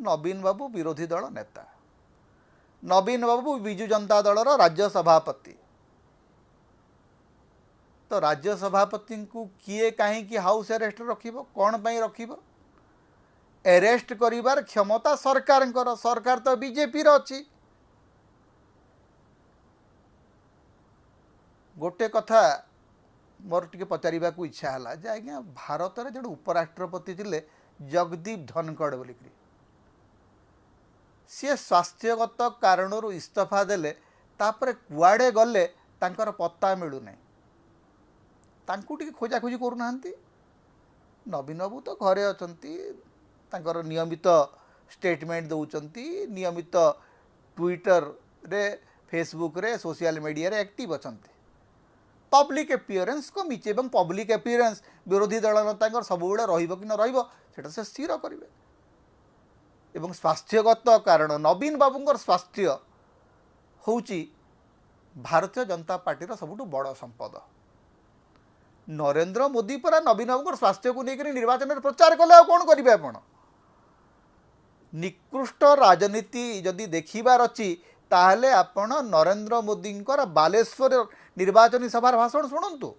नवीन बाबू विरोधी दल नेता, नवीन बाबू विजु जनता दल राज्य सभापति। तो राज्य सभापति को किए कहीं हाउस अरेस्ट कौन पाई रखिब? अरेस्ट करिवार क्षमता सरकार, सरकार तो बीजेपी अच्छी। गोटे कथा मोर टिके पचारिबा को इच्छा है जे आज्ञा भारत में जो उपराष्ट्रपति थे जगदीप धनखड़ बोली, सी स्वास्थ्यगत कारणरू इस्तीफा देले तापरे कुआड़े गले तांकर पत्ता मिलूना, तांकु टिके खोजाखोजी करूना। नवीन बाबू तो घरे अछंती, तांकर नियमित स्टेटमेंट दौरान, नियमित ट्विटर रे फेसबुक रे सोशल मीडिया रे एक्टिव अछंती। पब्लिक एपियरेंस कमिचे एवं पब्लिक एपियरेंस विरोधी दल नेता सब रहिबो कि न रहिबो सेटा से स्थिर करिवे। एवं स्वास्थ्यगत कारण नवीन बाबूंकर स्वास्थ्य होउची भारतीय जनता पार्टी सबुठु बड़ संपद। नरेंद्र मोदी पर नवीन बाबूंकर स्वास्थ्य को लेकर निर्वाचन में प्रचार कले कौन करेंगे? आपण निकृष्ट राजनीति जदि देखिबार अच्छी ताहले आपण नरेंद्र मोदी बालेश्वर निर्वाचनी सभार भाषण शुणु।